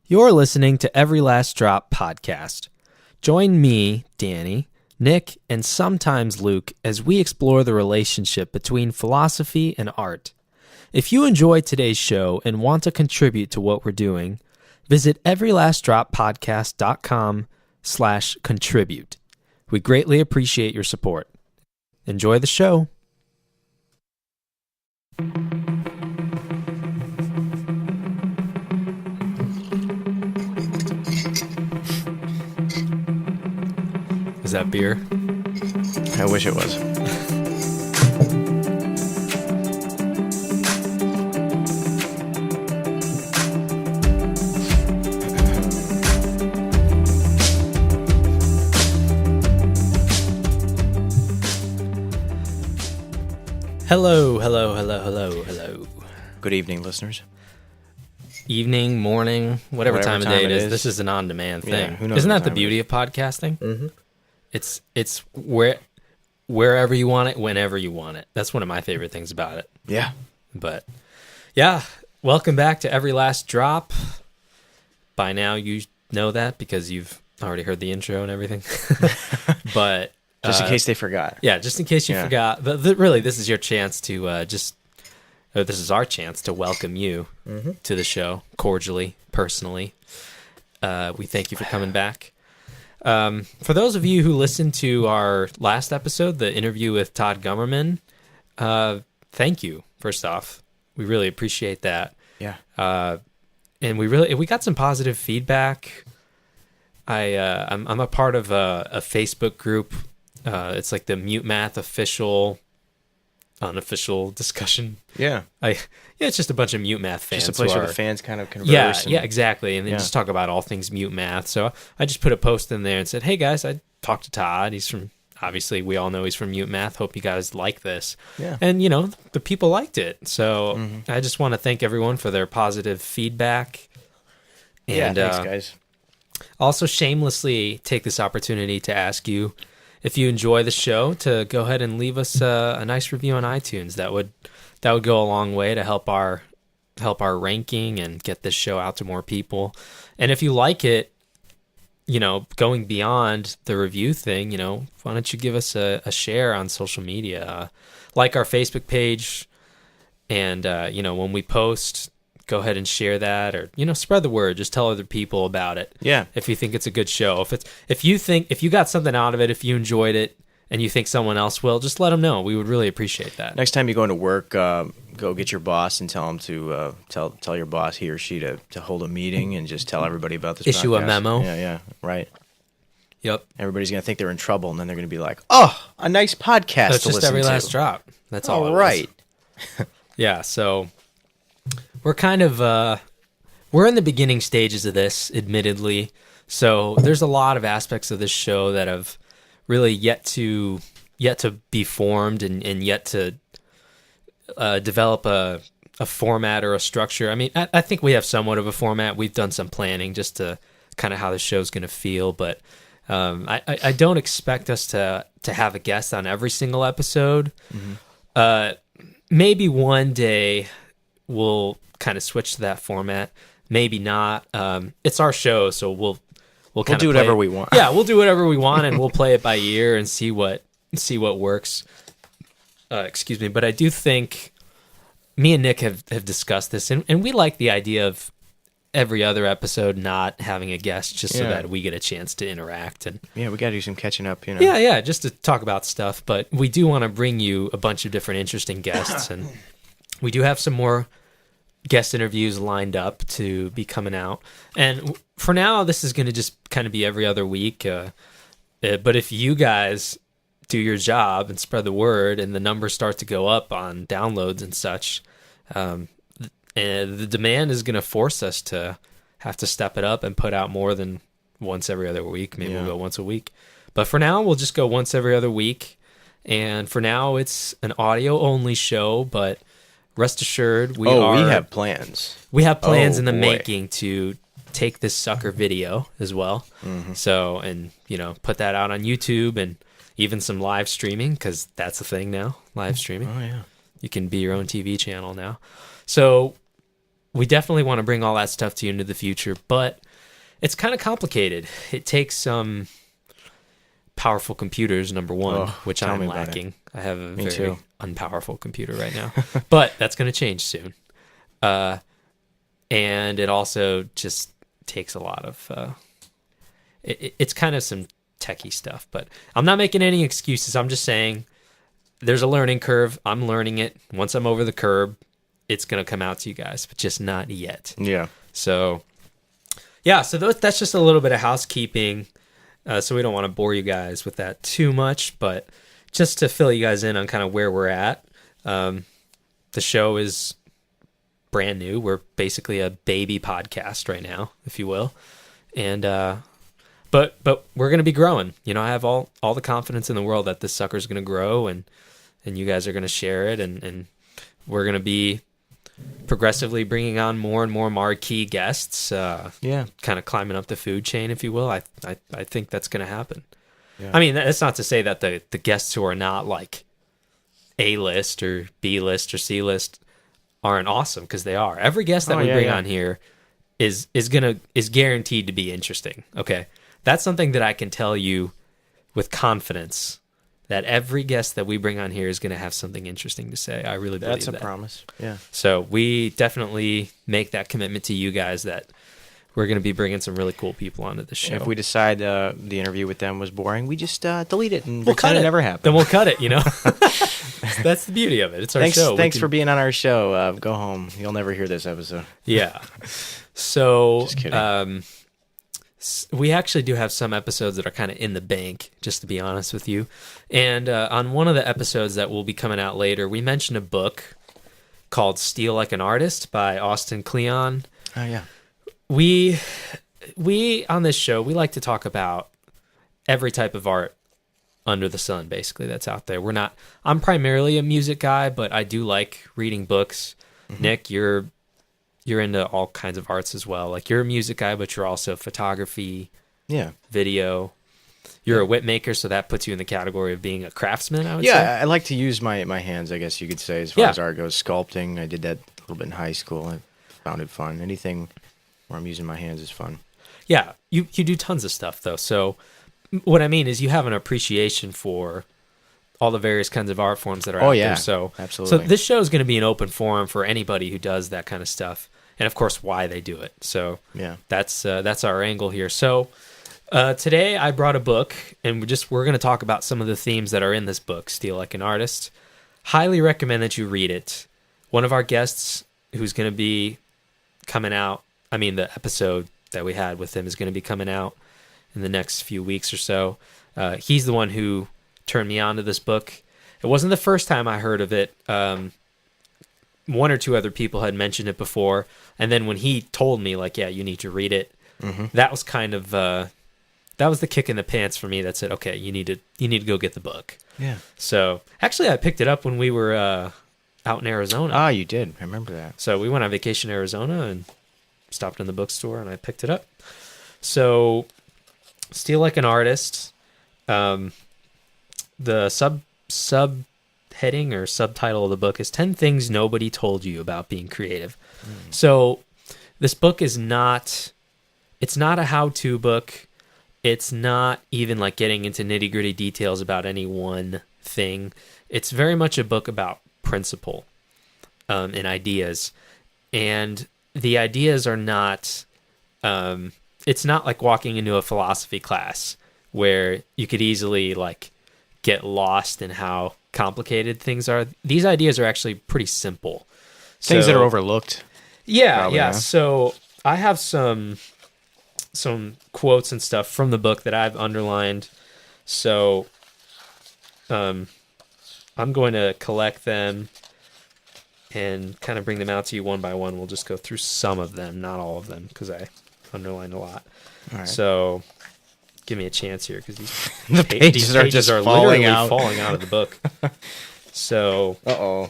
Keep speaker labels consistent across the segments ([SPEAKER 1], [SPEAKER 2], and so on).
[SPEAKER 1] You're listening to Every Last Drop podcast. Join me, Danny, Nick, and sometimes Luke as we explore the relationship between philosophy and art. If you enjoyed today's show and want to contribute to what we're doing, visit everylastdroppodcast.com/contribute. We greatly appreciate your support. Enjoy the show. Is that beer?
[SPEAKER 2] I wish it was.
[SPEAKER 1] Hello.
[SPEAKER 2] Good evening, listeners.
[SPEAKER 1] Evening, morning, whatever time of day it is. This is an on-demand thing.
[SPEAKER 2] Yeah, who knows
[SPEAKER 1] Isn't
[SPEAKER 2] what
[SPEAKER 1] that the
[SPEAKER 2] time
[SPEAKER 1] beauty of podcasting?
[SPEAKER 2] Mm-hmm.
[SPEAKER 1] It's wherever you want it, whenever you want it. That's one of my favorite things about it.
[SPEAKER 2] Yeah.
[SPEAKER 1] But yeah, welcome back to Every Last Drop. By now you know that because you've already heard the intro and everything. But
[SPEAKER 2] Just in case they forgot.
[SPEAKER 1] yeah, just in case you forgot. But really, this is your chance to this is our chance to welcome you to the show cordially, personally. We thank you for coming back. For those of you who listened to our last episode, the interview with Todd Gummerman, thank you. First off, we really appreciate that.
[SPEAKER 2] Yeah.
[SPEAKER 1] And we got some positive feedback. I'm a part of a Facebook group. It's like the Mute Math unofficial discussion.
[SPEAKER 2] Yeah.
[SPEAKER 1] It's just a bunch of Mute Math fans.
[SPEAKER 2] Just a place where the fans kind of converse.
[SPEAKER 1] Yeah, exactly. And then just talk about all things Mute Math. So I just put a post in there and said, hey guys, I talked to Todd. He's from, obviously we all know he's from Mute Math. Hope you guys like this.
[SPEAKER 2] Yeah.
[SPEAKER 1] And the people liked it. So I just want to thank everyone for their positive feedback. And
[SPEAKER 2] thanks guys.
[SPEAKER 1] Also shamelessly take this opportunity to ask you, if you enjoy the show, to go ahead and leave us a nice review on iTunes. That would go a long way to help our ranking and get this show out to more people. And if you like it, going beyond the review thing, why don't you give us a share on social media, like our Facebook page, and when we post, go ahead and share that, or spread the word. Just tell other people about it.
[SPEAKER 2] Yeah.
[SPEAKER 1] If you think it's a good show, if you got something out of it, if you enjoyed it, and you think someone else will, just let them know. We would really appreciate that.
[SPEAKER 2] Next time you go into work, go get your boss and tell him to tell your boss, he or she, to hold a meeting and just tell everybody about this.
[SPEAKER 1] Issue
[SPEAKER 2] podcast.
[SPEAKER 1] A memo.
[SPEAKER 2] Yeah, right.
[SPEAKER 1] Yep.
[SPEAKER 2] Everybody's gonna think they're in trouble, and then they're gonna be like, "Oh, a nice podcast
[SPEAKER 1] That's
[SPEAKER 2] to
[SPEAKER 1] just
[SPEAKER 2] listen
[SPEAKER 1] Every
[SPEAKER 2] to."
[SPEAKER 1] Last Drop. That's all.
[SPEAKER 2] All right.
[SPEAKER 1] Yeah. So we're kind of we're in the beginning stages of this, admittedly. So there's a lot of aspects of this show that have really yet to be formed and yet to develop a format or a structure. I mean, I think we have somewhat of a format. We've done some planning just to kind of how the show's going to feel, but I don't expect us to have a guest on every single episode. Maybe one day we'll kind of switch to that format. Maybe not. It's our show, so we'll
[SPEAKER 2] do whatever we want.
[SPEAKER 1] Yeah, we'll do whatever we want, and we'll play it by ear and see what works. Excuse me, but I do think me and Nick have discussed this, and we like the idea of every other episode not having a guest, just so that we get a chance to interact. And
[SPEAKER 2] we got to do some catching up,
[SPEAKER 1] Yeah, just to talk about stuff. But we do want to bring you a bunch of different interesting guests, and we do have some more guest interviews lined up to be coming out. And for now, this is going to just kind of be every other week. But if you guys do your job and spread the word, and the numbers start to go up on downloads and such, and the demand is going to force us to have to step it up and put out more than once every other week. Maybe we'll go once a week. But for now, we'll just go once every other week. And for now, it's an audio-only show, but rest assured, we
[SPEAKER 2] have plans.
[SPEAKER 1] We have plans in the making to take this sucker video as well. So, and put that out on YouTube and even some live streaming, because that's a thing now, live streaming.
[SPEAKER 2] Oh, yeah.
[SPEAKER 1] You can be your own TV channel now. So we definitely want to bring all that stuff to you into the future, but it's kind of complicated. It takes some powerful computers, number one, which
[SPEAKER 2] tell
[SPEAKER 1] I'm
[SPEAKER 2] me about
[SPEAKER 1] lacking. I have a
[SPEAKER 2] Me
[SPEAKER 1] very
[SPEAKER 2] too.
[SPEAKER 1] unpowerful computer right now, but that's going to change soon. And it also just takes a lot of, it's kind of some techie stuff, but I'm not making any excuses. I'm just saying there's a learning curve. I'm learning it. Once I'm over the curb, it's going to come out to you guys, but just not yet.
[SPEAKER 2] Yeah.
[SPEAKER 1] So, yeah, so that's just a little bit of housekeeping. So we don't want to bore you guys with that too much, but just to fill you guys in on kind of where we're at. The show is brand new. We're basically a baby podcast right now, if you will. And but we're going to be growing. You know, I have all the confidence in the world that this sucker's going to grow, and you guys are going to share it, and we're going to be progressively bringing on more and more marquee guests. Kind of climbing up the food chain, if you will. I think that's going to happen. Yeah. I mean, that's not to say that the guests who are not like A-list or B-list or C-list aren't awesome, because they are. Every guest that we bring on here is guaranteed to be interesting. Okay, that's something that I can tell you with confidence, that every guest that we bring on here is going to have something interesting to say. I really believe that.
[SPEAKER 2] That's a promise. Yeah.
[SPEAKER 1] So we definitely make that commitment to you guys that we're going to be bringing some really cool people onto the show.
[SPEAKER 2] If we decide the interview with them was boring, we just delete it and
[SPEAKER 1] we'll cut it.
[SPEAKER 2] Never happened.
[SPEAKER 1] Then we'll cut it, you know? That's the beauty of it. It's our show.
[SPEAKER 2] Thanks for being on our show. Go home. You'll never hear this episode.
[SPEAKER 1] Yeah. So,
[SPEAKER 2] just kidding.
[SPEAKER 1] We actually do have some episodes that are kind of in the bank, just to be honest with you. And on one of the episodes that will be coming out later, we mentioned a book called Steal Like an Artist by Austin Kleon.
[SPEAKER 2] Oh, yeah.
[SPEAKER 1] We on this show, we like to talk about every type of art under the sun, basically, that's out there. I'm primarily a music guy, but I do like reading books. Mm-hmm. Nick, you're into all kinds of arts as well. Like, you're a music guy, but you're also photography, video. You're a whip maker, so that puts you in the category of being a craftsman, I would say.
[SPEAKER 2] Yeah, I like to use my hands, I guess you could say, as far as art goes. Sculpting, I did that a little bit in high school. I found it fun. Anything where I'm using my hands is fun.
[SPEAKER 1] Yeah, you do tons of stuff, though. So what I mean is you have an appreciation for all the various kinds of art forms that are out there. So
[SPEAKER 2] absolutely.
[SPEAKER 1] So this show is going to be an open forum for anybody who does that kind of stuff, and of course why they do it. So that's our angle here. So today I brought a book, and we're going to talk about some of the themes that are in this book, Steal Like an Artist. Highly recommend that you read it. One of our guests who's going to be coming out, the episode that we had with him is going to be coming out in the next few weeks or so. He's the one who turned me on to this book. It wasn't the first time I heard of it. One or two other people had mentioned it before, and then when he told me, like, yeah, you need to read it, that was kind of that was the kick in the pants for me that said, okay, you need to go get the book.
[SPEAKER 2] Yeah.
[SPEAKER 1] So actually, I picked it up when we were out in Arizona.
[SPEAKER 2] Ah, you did. I remember that.
[SPEAKER 1] So we went on vacation in Arizona and stopped in the bookstore, and I picked it up. So, Steal Like an Artist. The subheading or subtitle of the book is 10 Things Nobody Told You About Being Creative. So, this book is it's not a how-to book. It's not even like getting into nitty-gritty details about any one thing. It's very much a book about principle and ideas. And the ideas are not, it's not like walking into a philosophy class where you could easily like get lost in how complicated things are. These ideas are actually pretty simple.
[SPEAKER 2] Things that are overlooked.
[SPEAKER 1] Yeah,
[SPEAKER 2] probably,
[SPEAKER 1] yeah.
[SPEAKER 2] huh?
[SPEAKER 1] So I have some quotes and stuff from the book that I've underlined. So I'm going to collect them and kind of bring them out to you one by one. We'll just go through some of them, not all of them, because I underlined a lot.
[SPEAKER 2] All right.
[SPEAKER 1] So give me a chance here, because
[SPEAKER 2] The pages are just falling
[SPEAKER 1] literally
[SPEAKER 2] out.
[SPEAKER 1] falling out of the book. So,
[SPEAKER 2] Uh-oh.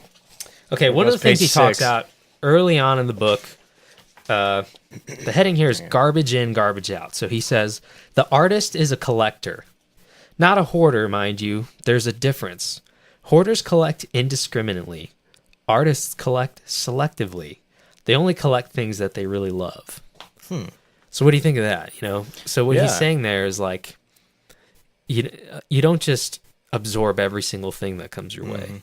[SPEAKER 1] okay, one of the things he talks about early on in the book, the heading here is garbage in, garbage out. So he says, the artist is a collector. Not a hoarder, mind you. There's a difference. Hoarders collect indiscriminately. Artists collect selectively. They only collect things that they really love. So what do you think of that? So what he's saying there is like, you don't just absorb every single thing that comes your way.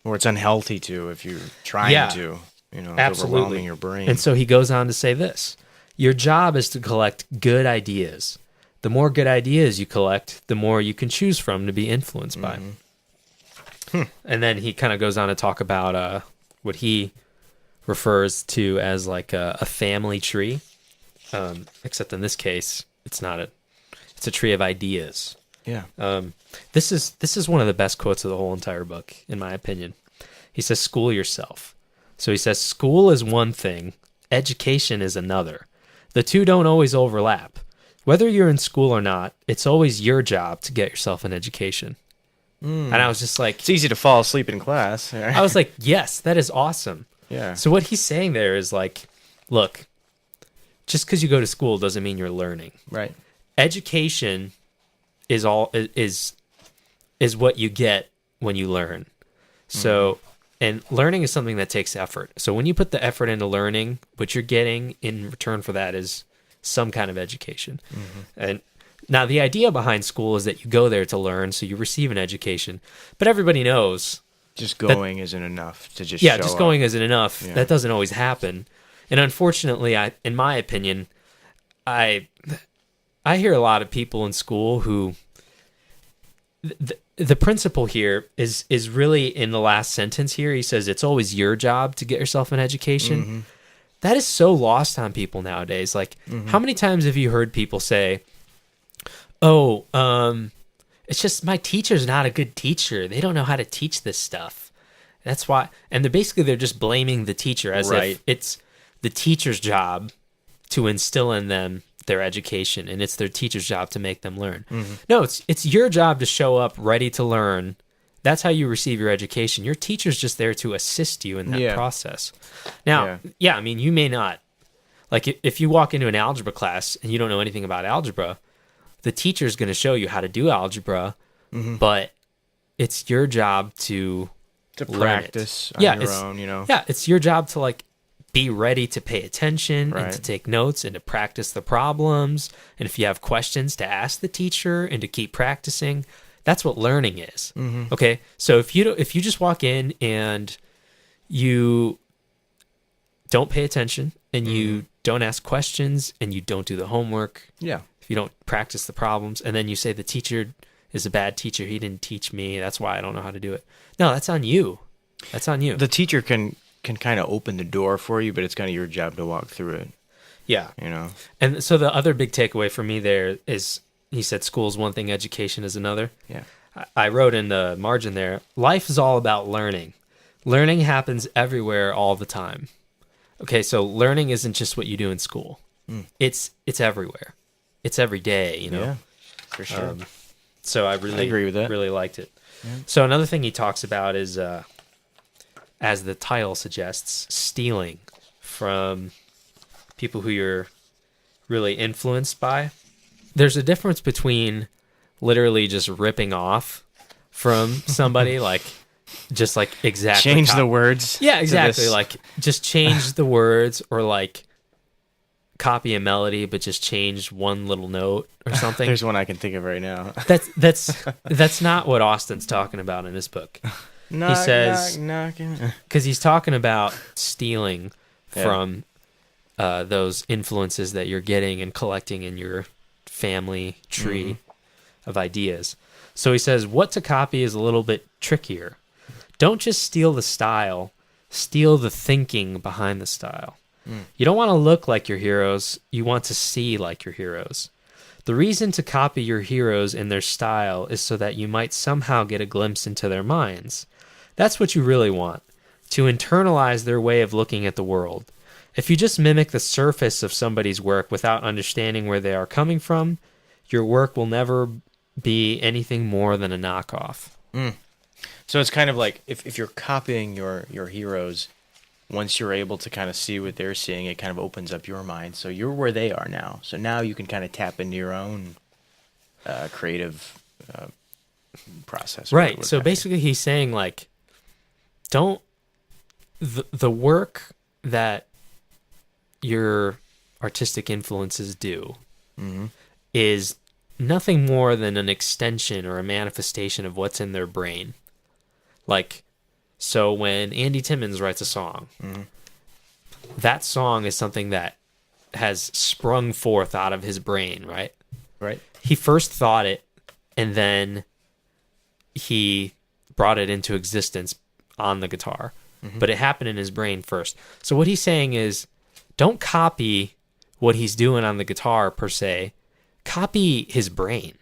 [SPEAKER 2] Or it's unhealthy to if you're trying to. It's
[SPEAKER 1] absolutely
[SPEAKER 2] overwhelming your brain.
[SPEAKER 1] And so he goes on to say this: your job is to collect good ideas. The more good ideas you collect, the more you can choose from to be influenced by. And then he kind of goes on to talk about what he refers to as like a family tree, except in this case, it's a tree of ideas.
[SPEAKER 2] Yeah.
[SPEAKER 1] This is one of the best quotes of the whole entire book, in my opinion. He says, "School yourself." So he says, school is one thing, education is another. The two don't always overlap. Whether you're in school or not, it's always your job to get yourself an education. And I was just like...
[SPEAKER 2] It's easy to fall asleep in class.
[SPEAKER 1] I was like, yes, that is awesome.
[SPEAKER 2] Yeah.
[SPEAKER 1] So what he's saying there is like, look, just because you go to school doesn't mean you're learning.
[SPEAKER 2] Right.
[SPEAKER 1] Education is what you get when you learn. So... And learning is something that takes effort. So when you put the effort into learning, what you're getting in return for that is some kind of education. And now the idea behind school is that you go there to learn, so you receive an education. But everybody knows
[SPEAKER 2] just going isn't enough to just
[SPEAKER 1] just going isn't enough.
[SPEAKER 2] Yeah.
[SPEAKER 1] That doesn't always happen. And unfortunately, in my opinion, I hear a lot of people in school who the principle here is really in the last sentence here. He says it's always your job to get yourself an education. That is so lost on people nowadays. Like, how many times have you heard people say, "Oh, it's just my teacher's not a good teacher. They don't know how to teach this stuff. That's why." And they're just blaming the teacher as if it's the teacher's job to instill in them their education, and it's their teacher's job to make them learn. No, it's your job to show up ready to learn. That's how you receive your education. Your teacher's just there to assist you in that process. Now, I mean, you may not, like if you walk into an algebra class and you don't know anything about algebra, the teacher's going to show you how to do algebra, but it's your job to
[SPEAKER 2] practice on your own,
[SPEAKER 1] Yeah, it's your job to like be ready to pay attention and to take notes and to practice the problems. And if you have questions, to ask the teacher and to keep practicing. That's what learning is. Okay, so if you just walk in and you don't pay attention and you don't ask questions and you don't do the homework, if you don't practice the problems, and then you say the teacher is a bad teacher, he didn't teach me, that's why I don't know how to do it. No, that's on you. That's on you.
[SPEAKER 2] The teacher can kind of open the door for you, but it's kind of your job to walk through it.
[SPEAKER 1] Yeah. And so the other big takeaway for me there is, he said school's one thing, education is another.
[SPEAKER 2] Yeah.
[SPEAKER 1] I wrote in the margin there, life is all about learning. Learning happens everywhere all the time. Okay, so learning isn't just what you do in school. It's everywhere. It's every day,
[SPEAKER 2] Yeah, for sure.
[SPEAKER 1] So I agree with that. Really liked it.
[SPEAKER 2] Yeah.
[SPEAKER 1] So another thing he talks about is, as the title suggests, stealing from people who you're really influenced by. There's a difference between literally just ripping off from somebody, like just like exactly
[SPEAKER 2] change the words.
[SPEAKER 1] Yeah, exactly. Like just change the words, or like copy a melody but just change one little note or something.
[SPEAKER 2] There's one I can think of right now.
[SPEAKER 1] That's not what Austin's talking about in his book. He says, because he's talking about stealing from those influences that you're getting and collecting in your family tree of ideas. So he says, what to copy is a little bit trickier. Don't just steal the style, steal the thinking behind the style. You don't want to look like your heroes, you want to see like your heroes. The reason to copy your heroes in their style is so that you might somehow get a glimpse into their minds. That's what you really want, to internalize their way of looking at the world. If you just mimic the surface of somebody's work without understanding where they are coming from, your work will never be anything more than a knockoff.
[SPEAKER 2] So it's kind of like if you're copying your heroes, once you're able to kind of see what they're seeing, it kind of opens up your mind. So you're where they are now. So now you can kind of tap into your own creative process.
[SPEAKER 1] Right. So basically he's saying, like, don't... The work that your artistic influences do
[SPEAKER 2] Mm-hmm.
[SPEAKER 1] is nothing more than an extension or a manifestation of what's in their brain. Like, so when Andy Timmons writes a song,
[SPEAKER 2] Mm-hmm.
[SPEAKER 1] that song is something that has sprung forth out of his brain, right?
[SPEAKER 2] Right.
[SPEAKER 1] He first thought it, and then he brought it into existence on the guitar.
[SPEAKER 2] Mm-hmm.
[SPEAKER 1] But it happened in his brain first. So what he's saying is, don't copy what he's doing on the guitar per se. Copy his brain.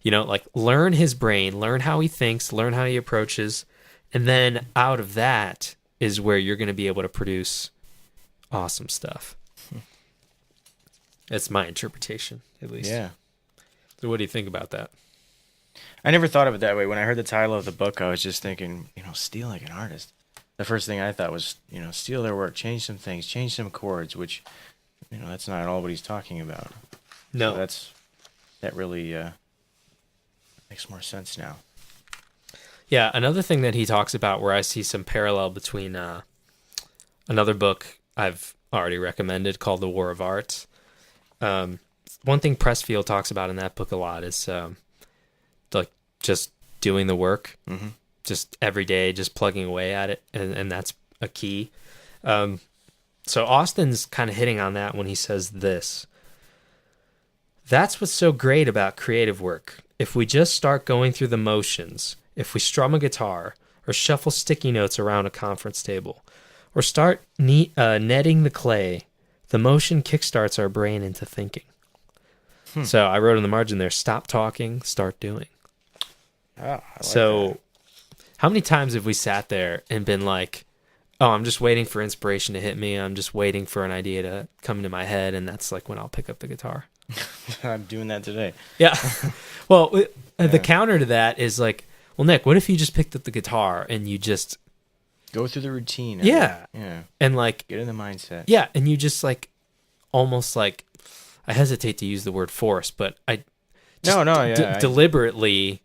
[SPEAKER 1] You know, like learn his brain, learn how he thinks, learn how he approaches, and then out of that is where you're going to be able to produce awesome stuff. That's my interpretation, at least.
[SPEAKER 2] Yeah.
[SPEAKER 1] So what do you think about that?
[SPEAKER 2] I never thought of it that way. When I heard the title of the book, I was just thinking, steal like an artist. The first thing I thought was, steal their work, change some things, change some chords, which, that's not all what he's talking about.
[SPEAKER 1] No.
[SPEAKER 2] So that really makes more sense now.
[SPEAKER 1] Yeah, another thing that he talks about where I see some parallel between another book I've already recommended called The War of Arts. One thing Pressfield talks about in that book a lot is like just doing the work,
[SPEAKER 2] Mm-hmm.
[SPEAKER 1] just every day, just plugging away at it, and that's a key. So Austin's kind of hitting on that when he says this. That's what's so great about creative work. If we just start going through the motions, if we strum a guitar or shuffle sticky notes around a conference table or start netting the clay, the motion kickstarts our brain into thinking. So I wrote in the margin there, stop talking, start doing.
[SPEAKER 2] Oh, I like
[SPEAKER 1] So
[SPEAKER 2] that.
[SPEAKER 1] how many times have we sat there and been like, oh, I'm just waiting for inspiration to hit me. I'm just waiting for an idea to come into my head. And that's like when I'll pick up the guitar.
[SPEAKER 2] I'm doing that today.
[SPEAKER 1] Yeah. Well, the counter to that is like, well, Nick, what if you just picked up the guitar and you just,
[SPEAKER 2] Go through the routine. of
[SPEAKER 1] Yeah.
[SPEAKER 2] it. Yeah.
[SPEAKER 1] and like,
[SPEAKER 2] Get in the mindset.
[SPEAKER 1] yeah, and you just like, almost like, I hesitate to use the word force, but I just deliberately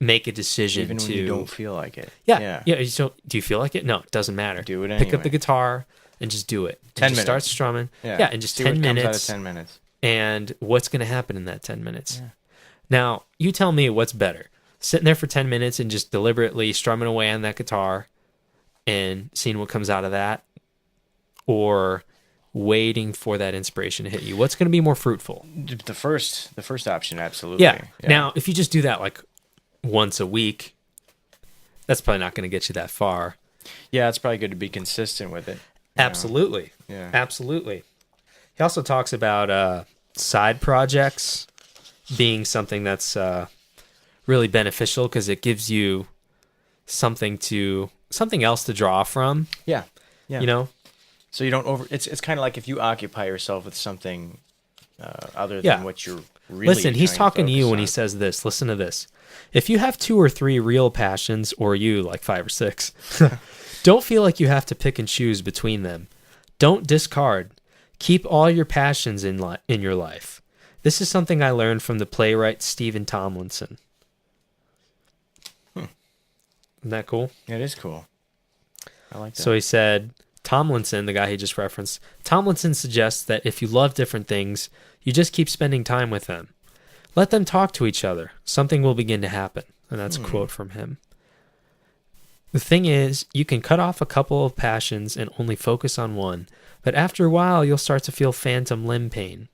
[SPEAKER 1] make a decision
[SPEAKER 2] Even when
[SPEAKER 1] to
[SPEAKER 2] you don't feel like it.
[SPEAKER 1] Yeah. So, do you feel like it? No, it doesn't matter.
[SPEAKER 2] Do it
[SPEAKER 1] Pick up
[SPEAKER 2] anyway.
[SPEAKER 1] the guitar and just do it.
[SPEAKER 2] 10
[SPEAKER 1] and just
[SPEAKER 2] minutes.
[SPEAKER 1] Start strumming.
[SPEAKER 2] Yeah.
[SPEAKER 1] And just
[SPEAKER 2] See
[SPEAKER 1] 10
[SPEAKER 2] what
[SPEAKER 1] minutes.
[SPEAKER 2] comes out of 10 minutes.
[SPEAKER 1] And what's going to happen in that 10 minutes?
[SPEAKER 2] Yeah.
[SPEAKER 1] Now, you tell me what's better. Sitting there for 10 minutes and just deliberately strumming away on that guitar and seeing what comes out of that, or waiting for that inspiration to hit you. What's going to be more fruitful?
[SPEAKER 2] The first option, absolutely.
[SPEAKER 1] Yeah. Now, if you just do that like once a week, that's probably not going to get you that far.
[SPEAKER 2] Yeah, it's probably good to be consistent with it.
[SPEAKER 1] Absolutely.
[SPEAKER 2] Yeah.
[SPEAKER 1] Absolutely. He also talks about side projects being something that's really beneficial because it gives you something else to draw from.
[SPEAKER 2] Yeah. Yeah.
[SPEAKER 1] You know?
[SPEAKER 2] So you don't it's kind of like if you occupy yourself with something other than
[SPEAKER 1] Yeah.
[SPEAKER 2] what you're really
[SPEAKER 1] Listen, he's
[SPEAKER 2] trying
[SPEAKER 1] talking to you
[SPEAKER 2] focus
[SPEAKER 1] when he
[SPEAKER 2] on.
[SPEAKER 1] says this. Listen to this. If you have 2 or 3 real passions, or you like 5 or 6, don't feel like you have to pick and choose between them. Don't discard. Keep all your passions in your life. This is something I learned from the playwright Stephen Tomlinson. Isn't that cool?
[SPEAKER 2] Yeah, it is cool. I like that.
[SPEAKER 1] So he said, Tomlinson, the guy he just referenced, Tomlinson suggests that if you love different things, you just keep spending time with them. Let them talk to each other. Something will begin to happen. And that's a quote from him. The thing is, you can cut off a couple of passions and only focus on one, but after a while, you'll start to feel phantom limb pain.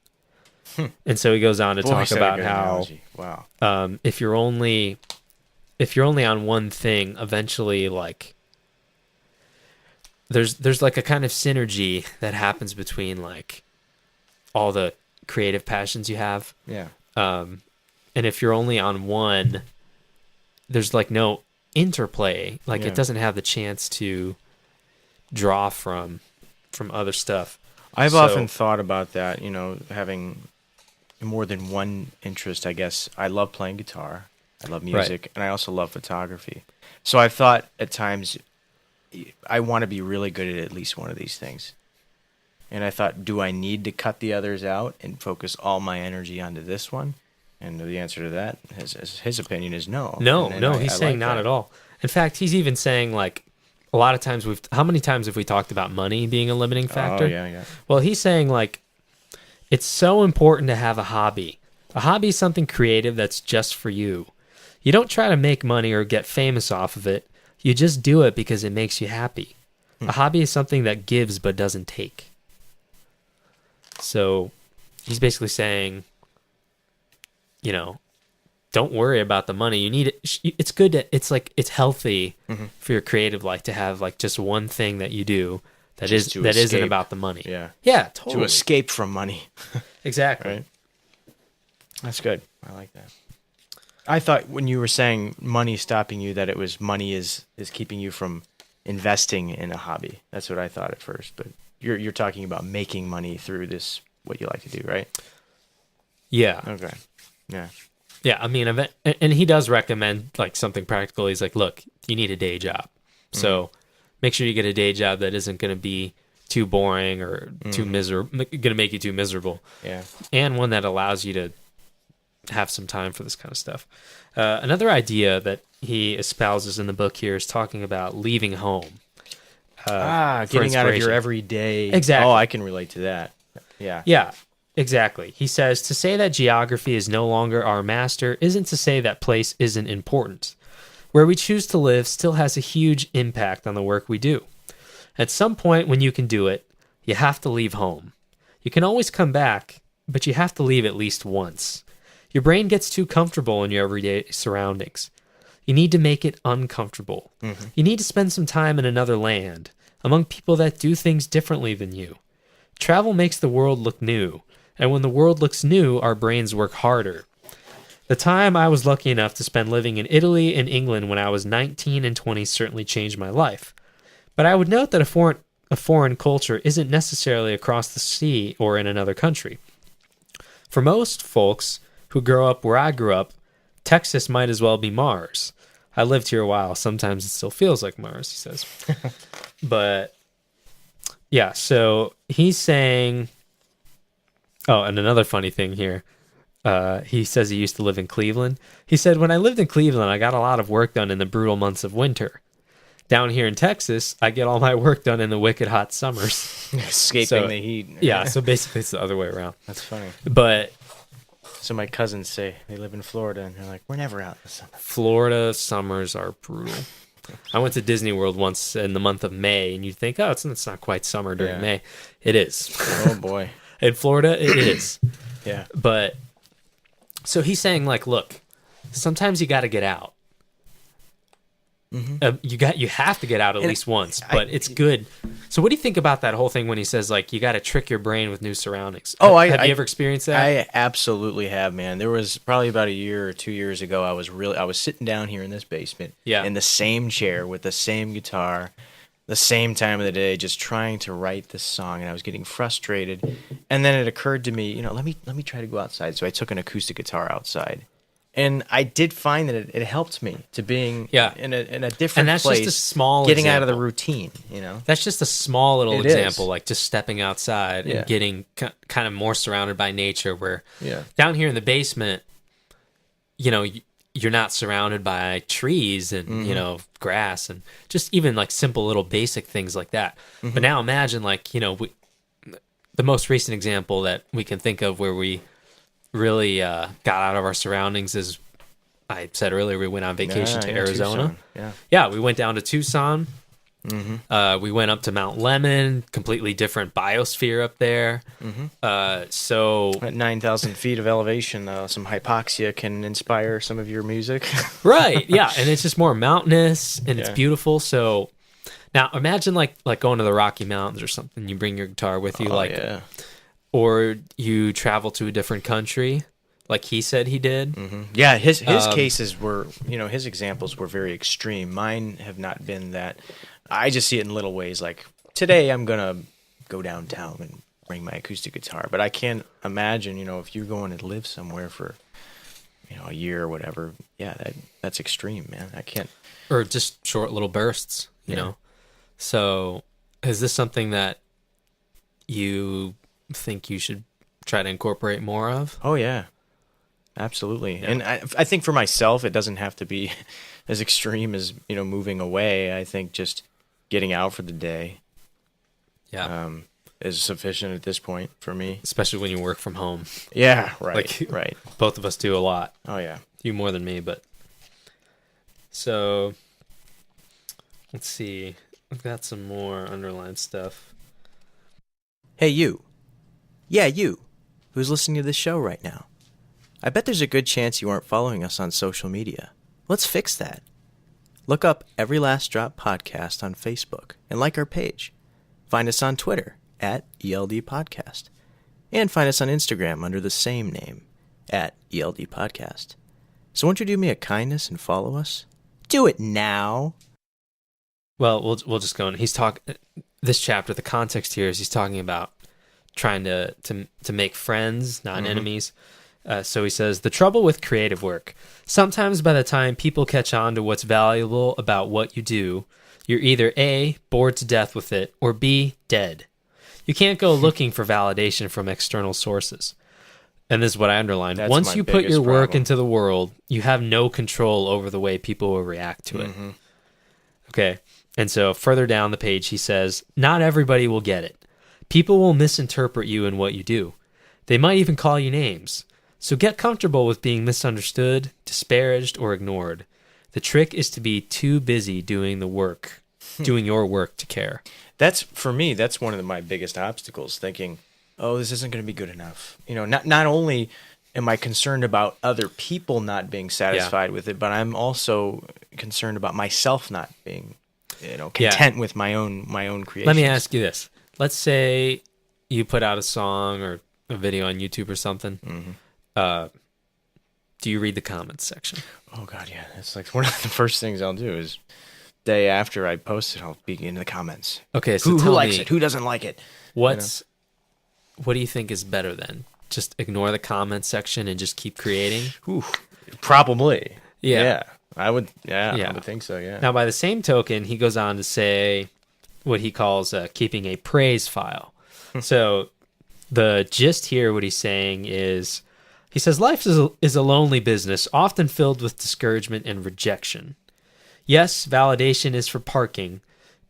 [SPEAKER 1] And so he goes on to
[SPEAKER 2] Boy,
[SPEAKER 1] talk
[SPEAKER 2] is that a
[SPEAKER 1] about
[SPEAKER 2] good
[SPEAKER 1] how
[SPEAKER 2] analogy. Wow.
[SPEAKER 1] if you're only on one thing, eventually, like, there's like a kind of synergy that happens between like all the creative passions you have.
[SPEAKER 2] Yeah.
[SPEAKER 1] And if you're only on one, there's like no interplay. Like
[SPEAKER 2] Yeah.
[SPEAKER 1] it doesn't have the chance to draw from other stuff.
[SPEAKER 2] I've
[SPEAKER 1] So-
[SPEAKER 2] often thought about that, having more than one interest, I guess. I love playing guitar. I love music, and I also love photography. So I've thought at times I want to be really good at least one of these things. And I thought, do I need to cut the others out and focus all my energy onto this one? And the answer to that, his opinion is no.
[SPEAKER 1] No,
[SPEAKER 2] And
[SPEAKER 1] no,
[SPEAKER 2] I
[SPEAKER 1] he's
[SPEAKER 2] like
[SPEAKER 1] saying not
[SPEAKER 2] that.
[SPEAKER 1] at all. In fact, he's even saying like a lot of times how many times have we talked about money being a limiting factor?
[SPEAKER 2] Oh, yeah.
[SPEAKER 1] Well, he's saying like it's so important to have a hobby. A hobby is something creative that's just for you. You don't try to make money or get famous off of it. You just do it because it makes you happy. A hobby is something that gives but doesn't take. So he's basically saying, you know, don't worry about the money. You need it. It's good to, it's healthy for your creative life to have like just one thing that you do that isn't about the money.
[SPEAKER 2] Yeah.
[SPEAKER 1] Yeah, totally.
[SPEAKER 2] To escape from money.
[SPEAKER 1] Exactly.
[SPEAKER 2] Right. That's good. I like that. I thought when you were saying money stopping you, that it was money is keeping you from investing in a hobby. That's what I thought at first. But you're talking about making money through this, what you like to do, right?
[SPEAKER 1] Yeah.
[SPEAKER 2] Okay. Yeah.
[SPEAKER 1] Yeah, I mean, and he does recommend like something practical. He's like, look, you need a day job. So make sure you get a day job that isn't going to be too boring or too miserable, going to make you too miserable.
[SPEAKER 2] Yeah.
[SPEAKER 1] And one that allows you to have some time for this kind of stuff. Another idea that he espouses in the book here is talking about leaving home.
[SPEAKER 2] Getting out of your everyday.
[SPEAKER 1] Exactly.
[SPEAKER 2] Oh, I can relate to that. Yeah.
[SPEAKER 1] Yeah, exactly. He says, to say that geography is no longer our master isn't to say that place isn't important. Where we choose to live still has a huge impact on the work we do. At some point when you can do it, you have to leave home. You can always come back, but you have to leave at least once. Your brain gets too comfortable in your everyday surroundings. You need to make it uncomfortable. You need to spend some time in another land, among people that do things differently than you. Travel makes the world look new, and when the world looks new, our brains work harder. The time I was lucky enough to spend living in Italy and England when I was 19 and 20 certainly changed my life. But I would note that a foreign culture isn't necessarily across the sea or in another country. For most folks who grow up where I grew up, Texas might as well be Mars. I lived here a while. Sometimes it still feels like Mars, he says. But yeah, so he's saying, oh, and another funny thing here. He says he used to live in Cleveland. He said, when I lived in Cleveland, I got a lot of work done in the brutal months of winter. Down here in Texas, I get all my work done in the wicked hot summers.
[SPEAKER 2] Escaping the heat.
[SPEAKER 1] Yeah, so basically it's the other way around.
[SPEAKER 2] That's funny.
[SPEAKER 1] But
[SPEAKER 2] so my cousins say they live in Florida, and they're like, we're never out in the summer.
[SPEAKER 1] Florida summers are brutal. I went to Disney World once in the month of May, and you'd think, oh, it's not quite summer during May. It is.
[SPEAKER 2] Oh, boy.
[SPEAKER 1] In Florida, it is.
[SPEAKER 2] Yeah.
[SPEAKER 1] But so he's saying, like, look, sometimes you got to get out. You have to get out at least once, but it's good. So what do you think about that whole thing when he says, like, you got to trick your brain with new surroundings?
[SPEAKER 2] Oh,
[SPEAKER 1] have you ever experienced that?
[SPEAKER 2] I absolutely have, man. There was probably about a year or 2 years ago, I was sitting down here in this basement in the same chair with the same guitar, the same time of the day, just trying to write this song, and I was getting frustrated. And then it occurred to me, let me try to go outside. So I took an acoustic guitar outside. And I did find that it helped me to being in a different
[SPEAKER 1] and that's
[SPEAKER 2] place,
[SPEAKER 1] just a small
[SPEAKER 2] getting
[SPEAKER 1] example.
[SPEAKER 2] out of the routine,
[SPEAKER 1] That's just a small little
[SPEAKER 2] It
[SPEAKER 1] example,
[SPEAKER 2] is.
[SPEAKER 1] like just stepping outside and getting kind of more surrounded by nature, where down here in the basement, you're not surrounded by trees and, grass and just even like simple little basic things like that. But now imagine like, the most recent example that we can think of where we really got out of our surroundings is, I said earlier, we went on vacation to Arizona.
[SPEAKER 2] Yeah,
[SPEAKER 1] we went down to Tucson. We went up to Mount Lemmon, completely different biosphere up there. So
[SPEAKER 2] at 9,000 feet of elevation, some hypoxia can inspire some of your music.
[SPEAKER 1] Right, yeah, and it's just more mountainous and it's beautiful. So now imagine like going to the Rocky Mountains or something. You bring your guitar with you, or you travel to a different country, like he said he did.
[SPEAKER 2] Yeah, his cases were, his examples were very extreme. Mine have not been that. I just see it in little ways. Like today, I'm gonna go downtown and bring my acoustic guitar, but I can't imagine, if you're going to live somewhere for, a year or whatever. Yeah, that's extreme, man. I can't.
[SPEAKER 1] Or just short little bursts, you know. So, is this something that you think you should try to incorporate more of?
[SPEAKER 2] Oh yeah, absolutely. Yeah. And I think for myself, it doesn't have to be as extreme as moving away. I think just getting out for the day
[SPEAKER 1] Yeah.
[SPEAKER 2] is sufficient at this point for me.
[SPEAKER 1] Especially when you work from home.
[SPEAKER 2] Yeah, right,
[SPEAKER 1] Like,
[SPEAKER 2] right.
[SPEAKER 1] Both of us do a lot.
[SPEAKER 2] Oh, yeah.
[SPEAKER 1] You more than me, but... So, let's see. I've got some more underlined stuff.
[SPEAKER 2] Hey, you. Yeah, you. Who's listening to this show right now? I bet there's a good chance you aren't following us on social media. Let's fix that. Look up Every Last Drop Podcast on Facebook and like our page. Find us on Twitter at ELD Podcast. And find us on Instagram under the same name, at ELD Podcast. So won't you do me a kindness and follow us? Do it now.
[SPEAKER 1] Well, we'll just go on. This chapter, the context here is he's talking about trying to make friends, not enemies. So he says, the trouble with creative work, sometimes by the time people catch on to what's valuable about what you do, you're either A, bored to death with it, or B, dead. You can't go looking for validation from external sources. And this is what I underlined.
[SPEAKER 2] That's
[SPEAKER 1] Once
[SPEAKER 2] my
[SPEAKER 1] you put your
[SPEAKER 2] biggest
[SPEAKER 1] work
[SPEAKER 2] problem.
[SPEAKER 1] into the world, you have no control over the way people will react to it. Okay. And so further down the page, he says, not everybody will get it. People will misinterpret you and what you do. They might even call you names. So get comfortable with being misunderstood, disparaged, or ignored. The trick is to be too busy doing your work to care.
[SPEAKER 2] For me, that's one of my biggest obstacles, thinking, oh, this isn't going to be good enough. Not only am I concerned about other people not being satisfied with it, but I'm also concerned about myself not being, content with my own creation.
[SPEAKER 1] Let me ask you this. Let's say you put out a song or a video on YouTube or something. Do you read the comments section?
[SPEAKER 2] Oh, God, yeah. It's like one of the first things I'll do is day after I post it, I'll be in the comments.
[SPEAKER 1] Okay, so
[SPEAKER 2] who likes it? Who doesn't like it?
[SPEAKER 1] What do you think is better then? Just ignore the comment section and just keep creating?
[SPEAKER 2] Ooh, probably.
[SPEAKER 1] Yeah.
[SPEAKER 2] I would think so, yeah.
[SPEAKER 1] Now, by the same token, he goes on to say what he calls keeping a praise file. So the gist here, what he's saying is, he says, life is a lonely business, often filled with discouragement and rejection. Yes, validation is for parking,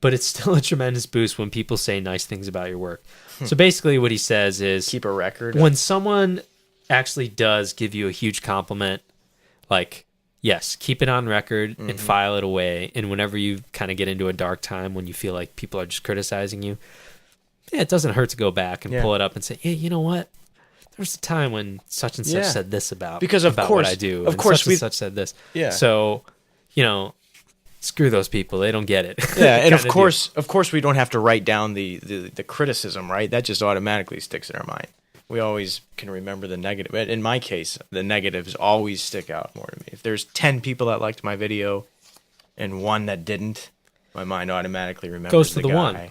[SPEAKER 1] but it's still a tremendous boost when people say nice things about your work. So basically what he says is,
[SPEAKER 2] keep a record.
[SPEAKER 1] When someone actually does give you a huge compliment, like, yes, keep it on record and file it away. And whenever you kind of get into a dark time when you feel like people are just criticizing you, it doesn't hurt to go back and pull it up and say, hey, you know what? There's a time when such and such said this about what I do.
[SPEAKER 2] Of course,
[SPEAKER 1] such and such said this.
[SPEAKER 2] Yeah.
[SPEAKER 1] So, screw those people. They don't get it.
[SPEAKER 2] Yeah, and of course, we don't have to write down the criticism, right? That just automatically sticks in our mind. We always can remember the negative. In my case, the negatives always stick out more to me. If there's 10 people that liked my video and one that didn't, my mind automatically remembers
[SPEAKER 1] Goes to the
[SPEAKER 2] guy
[SPEAKER 1] one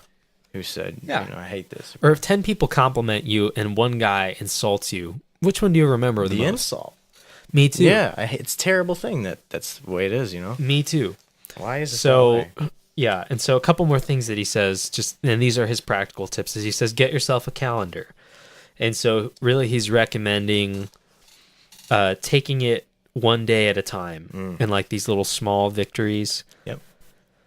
[SPEAKER 2] who said, I hate this.
[SPEAKER 1] Or if 10 people compliment you and one guy insults you, which one do you remember the most?
[SPEAKER 2] Insult.
[SPEAKER 1] Me too.
[SPEAKER 2] Yeah, it's a terrible thing that's the way it is,
[SPEAKER 1] Me too.
[SPEAKER 2] Why is it
[SPEAKER 1] so?
[SPEAKER 2] that way?
[SPEAKER 1] Yeah, and so a couple more things that he says, and these are his practical tips, is he says, get yourself a calendar. And so really he's recommending taking it one day at a time and like these little small victories.
[SPEAKER 2] Yep.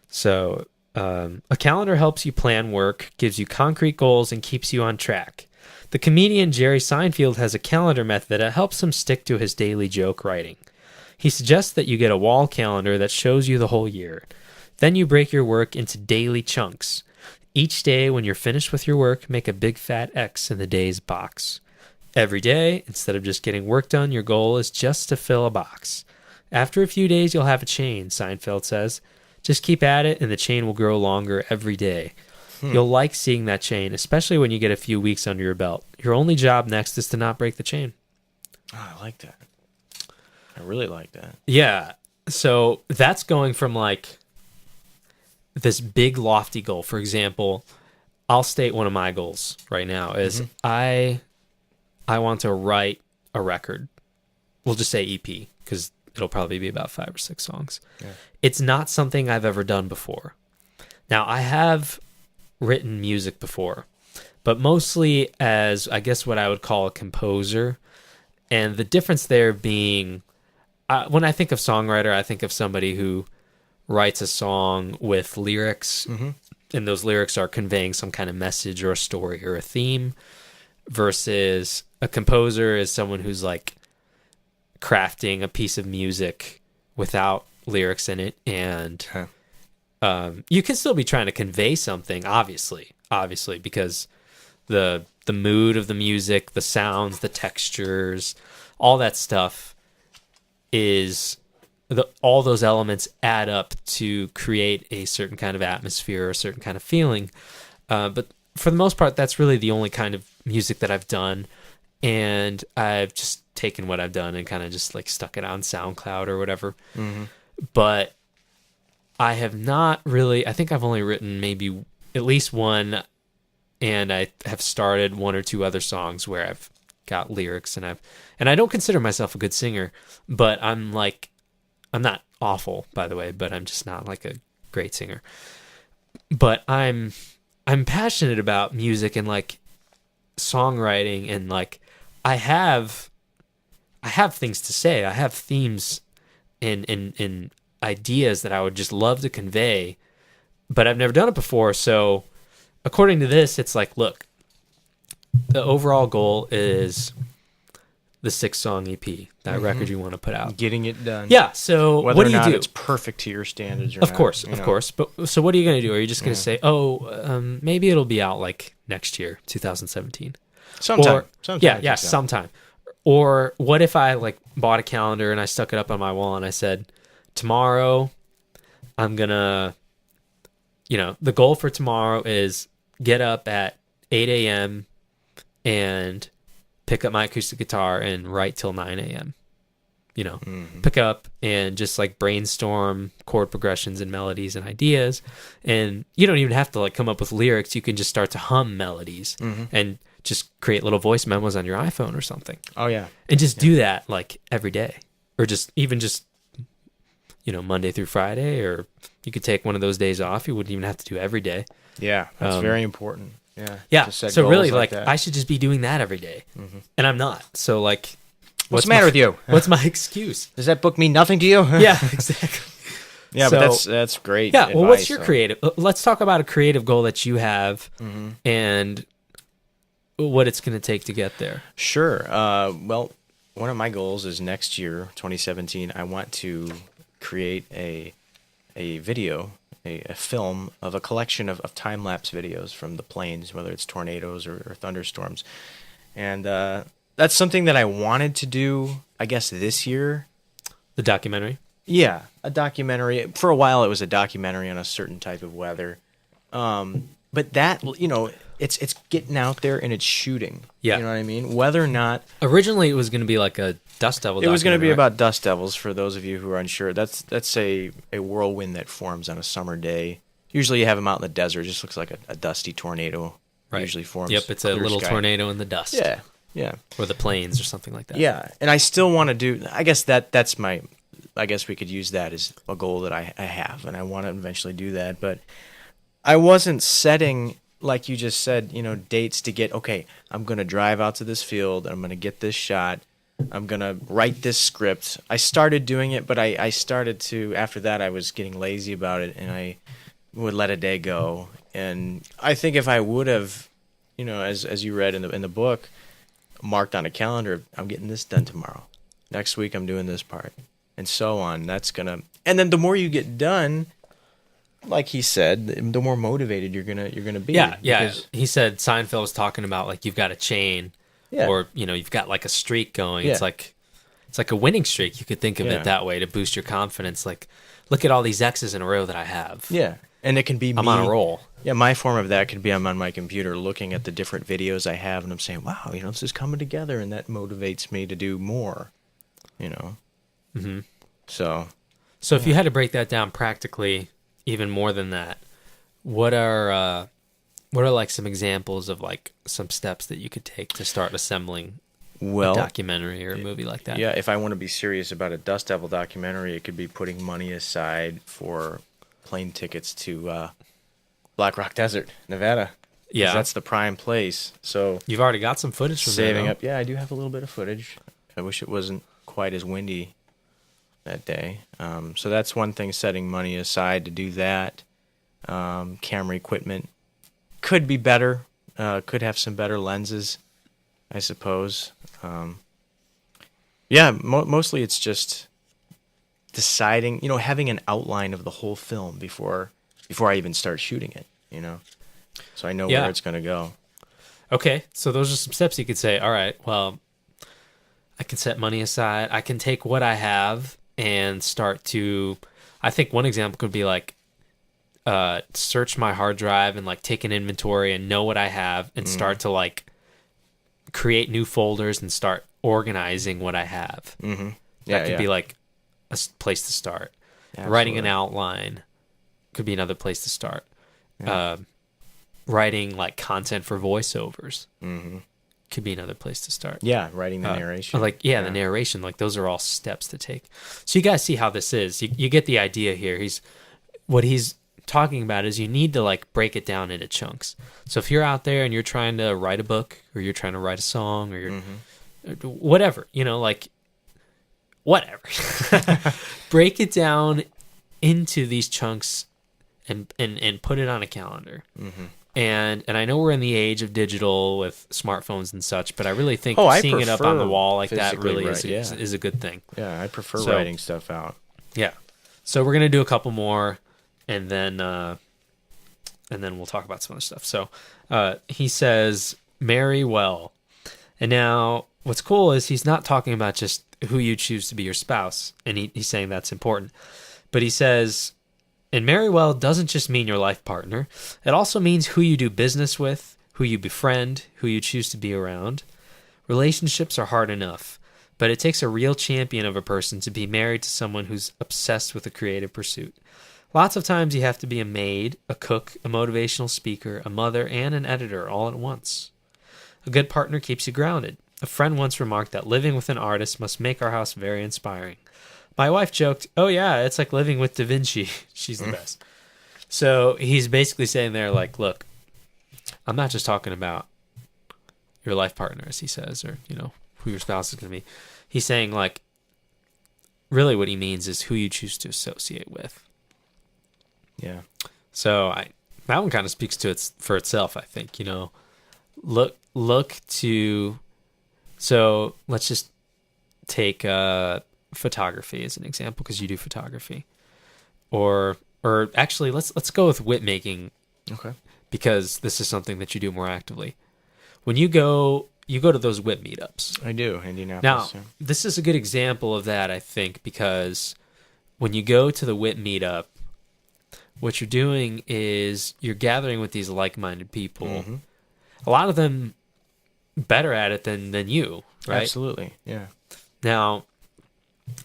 [SPEAKER 1] So a calendar helps you plan work, gives you concrete goals, and keeps you on track. The comedian Jerry Seinfeld has a calendar method that helps him stick to his daily joke writing. He suggests that you get a wall calendar that shows you the whole year. Then you break your work into daily chunks. Each day, when you're finished with your work, make a big fat X in the day's box. Every day, instead of just getting work done, your goal is just to fill a box. After a few days, you'll have a chain, Seinfeld says. Just keep at it, and the chain will grow longer every day. You'll like seeing that chain, especially when you get a few weeks under your belt. Your only job next is to not break the chain.
[SPEAKER 2] Oh, I like that. I really like that.
[SPEAKER 1] Yeah. So that's going from like this big lofty goal. For example, I'll state one of my goals right now is I want to write a record. We'll just say EP because it'll probably be about 5 or 6 songs. Yeah. It's not something I've ever done before. Now, I have written music before, but mostly as, I guess, what I would call a composer. And the difference there being, when I think of songwriter, I think of somebody who writes a song with lyrics and those lyrics are conveying some kind of message or a story or a theme, versus a composer is someone who's like crafting a piece of music without lyrics in it, and you can still be trying to convey something, obviously, because the mood of the music, the sounds, the textures, all that stuff is all those elements add up to create a certain kind of atmosphere, a certain kind of feeling. But for the most part, that's really the only kind of music that I've done. And I've just taken what I've done and kind of just like stuck it on SoundCloud or whatever. Mm-hmm. But I have not really, I think I've only written maybe at least one, and I have started one or two other songs where I've got lyrics, and I don't consider myself a good singer, but I'm not awful, by the way, but I'm just not like a great singer. But I'm passionate about music and like songwriting, and like I have things to say. I have themes and ideas that I would just love to convey, but I've never done it before. So according to this, it's like, look, the overall goal is the 6-song EP, that record you want to put out.
[SPEAKER 2] Getting it done.
[SPEAKER 1] Yeah, so
[SPEAKER 2] whether
[SPEAKER 1] what do
[SPEAKER 2] or
[SPEAKER 1] you
[SPEAKER 2] not
[SPEAKER 1] do?
[SPEAKER 2] It's perfect to your standards or
[SPEAKER 1] Of
[SPEAKER 2] not,
[SPEAKER 1] course. But so what are you going to do? Are you just going to say, maybe it'll be out like next year, 2017?
[SPEAKER 2] Sometime.
[SPEAKER 1] Sometime. Or what if I like bought a calendar and I stuck it up on my wall and I said, tomorrow I'm going to, the goal for tomorrow is get up at 8 a.m. and pick up my acoustic guitar and write till 9 a.m. Pick up and just like brainstorm chord progressions and melodies and ideas. And you don't even have to like come up with lyrics. You can just start to hum melodies and just create little voice memos on your iPhone or something.
[SPEAKER 2] Oh, yeah.
[SPEAKER 1] And just do that like every day, or just Monday through Friday, or you could take one of those days off. You wouldn't even have to do every day.
[SPEAKER 2] Yeah, that's very important. Yeah.
[SPEAKER 1] Yeah. So really, like I should just be doing that every day, and I'm not. So like,
[SPEAKER 2] what's the matter with you?
[SPEAKER 1] What's my excuse?
[SPEAKER 2] Does that book mean nothing to you?
[SPEAKER 1] Yeah, exactly.
[SPEAKER 2] Yeah,
[SPEAKER 1] so,
[SPEAKER 2] but that's great.
[SPEAKER 1] Yeah.
[SPEAKER 2] Advice,
[SPEAKER 1] Well, what's your creative? Let's talk about a creative goal that you have, and what it's going to take to get there.
[SPEAKER 2] Sure. Well, one of my goals is next year, 2017. I want to create a video, a film of a collection of time-lapse videos from the plains, whether it's tornadoes or thunderstorms. And that's something that I wanted to do, I guess, this year.
[SPEAKER 1] The documentary?
[SPEAKER 2] Yeah, a documentary. For a while, it was a documentary on a certain type of weather. But that, it's getting out there and it's shooting.
[SPEAKER 1] Yeah.
[SPEAKER 2] You know what I mean? Whether or not...
[SPEAKER 1] Originally, it was going to be like a Dust Devil documentary.
[SPEAKER 2] It was going to be about dust devils, for those of you who are unsure. That's a whirlwind that forms on a summer day. Usually you have them out in the desert. It just looks like a dusty tornado.
[SPEAKER 1] Right.
[SPEAKER 2] Usually forms.
[SPEAKER 1] Yep, it's a little tornado in the dust.
[SPEAKER 2] Yeah, yeah.
[SPEAKER 1] Or the plains or something like that.
[SPEAKER 2] Yeah, and I still want to do... I guess that's my... I guess we could use that as a goal that I have, and I want to eventually do that. But I wasn't setting... like you just said, dates to get, okay, I'm going to drive out to this field, and I'm going to get this shot, I'm going to write this script. I started doing it, but I started to, after that, I was getting lazy about it, and I would let a day go. And I think if I would have, as you read in the book, marked on a calendar, I'm getting this done tomorrow. Next week, I'm doing this part, and so on. That's going to, and then the more you get done, like he said, the more motivated you're gonna be.
[SPEAKER 1] Yeah, yeah. He said Seinfeld was talking about like you've got a chain, or you've got like a streak going. Yeah. It's like a winning streak. You could think of it that way to boost your confidence. Like, look at all these X's in a row that I have.
[SPEAKER 2] Yeah, and it can be
[SPEAKER 1] I'm on a roll.
[SPEAKER 2] Yeah, my form of that could be I'm on my computer looking at the different videos I have, and I'm saying, wow, this is coming together, and that motivates me to do more. Mm-hmm. So
[SPEAKER 1] if you had to break that down practically, even more than that, what are like some examples of like some steps that you could take to start assembling a documentary or a movie like that?
[SPEAKER 2] Yeah, if I want to be serious about a Dust Devil documentary, it could be putting money aside for plane tickets to Black Rock Desert, Nevada. Yeah, that's the prime place. So
[SPEAKER 1] you've already got some footage from
[SPEAKER 2] saving
[SPEAKER 1] there,
[SPEAKER 2] up. Yeah, I do have a little bit of footage. I wish it wasn't quite as windy that day. So that's one thing, setting money aside to do that. Camera equipment could be better. Could have some better lenses, I suppose. Mostly it's just deciding, having an outline of the whole film before I even start shooting it, so I know where it's going to go.
[SPEAKER 1] Okay, so those are some steps you could say. All right, well, I can set money aside. I can take what I have and start to, I think one example could be like, search my hard drive and like take an inventory and know what I have and start to like create new folders and start organizing what I have.
[SPEAKER 2] Mm-hmm.
[SPEAKER 1] That could be like a place to start. Absolutely. Writing an outline could be another place to start. Yeah. Writing like content for voiceovers could be another place to start.
[SPEAKER 2] Yeah, writing the narration.
[SPEAKER 1] The narration. Like those are all steps to take. So you guys see how this is. You get the idea here. What he's talking about is you need to like break it down into chunks. So if you're out there and you're trying to write a book or you're trying to write a song or you're whatever, whatever, break it down into these chunks and put it on a calendar. And I know we're in the age of digital with smartphones and such, but I really think seeing it up on the wall like that really is a good thing.
[SPEAKER 2] Yeah, I prefer writing stuff out.
[SPEAKER 1] Yeah. So we're gonna do a couple more. And then we'll talk about some other stuff. So he says, marry well. And now what's cool is he's not talking about just who you choose to be your spouse. And he's saying that's important. But he says, and marry well doesn't just mean your life partner. It also means who you do business with, who you befriend, who you choose to be around. Relationships are hard enough, but it takes a real champion of a person to be married to someone who's obsessed with a creative pursuit. Lots of times you have to be a maid, a cook, a motivational speaker, a mother, and an editor all at once. A good partner keeps you grounded. A friend once remarked that living with an artist must make our house very inspiring. My wife joked, "Oh yeah, it's like living with Da Vinci." She's the best. So he's basically saying there, like, look, I'm not just talking about your life partner, as he says, or, who your spouse is going to be. He's saying, like, really what he means is who you choose to associate with.
[SPEAKER 2] Yeah.
[SPEAKER 1] So that one kind of speaks to it for itself, I think. Look to. So let's just take photography as an example, because you do photography, or actually let's go with whip making.
[SPEAKER 2] Okay.
[SPEAKER 1] Because this is something that you do more actively. When you go to those whip meetups.
[SPEAKER 2] I do, Indianapolis.
[SPEAKER 1] Now, this is a good example of that, I think, because when you go to the whip meetup, what you're doing is you're gathering with these like-minded people. A lot of them better at it than you, right?
[SPEAKER 2] Absolutely, yeah.
[SPEAKER 1] Now,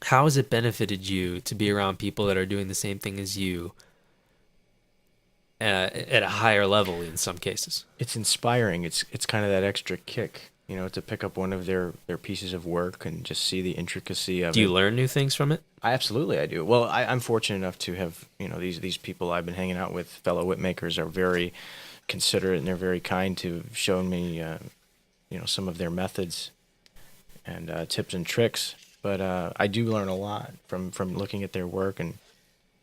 [SPEAKER 1] how has it benefited you to be around people that are doing the same thing as you at a higher level in some cases?
[SPEAKER 2] It's inspiring. It's kind of that extra kick, to pick up one of their pieces of work and just see the intricacy of it.
[SPEAKER 1] Do you learn new things from it?
[SPEAKER 2] Absolutely, I do. Well, I'm fortunate enough to have, these people I've been hanging out with, fellow whip makers, are very considerate and they're very kind to showing me, some of their methods and tips and tricks. But I do learn a lot from looking at their work, and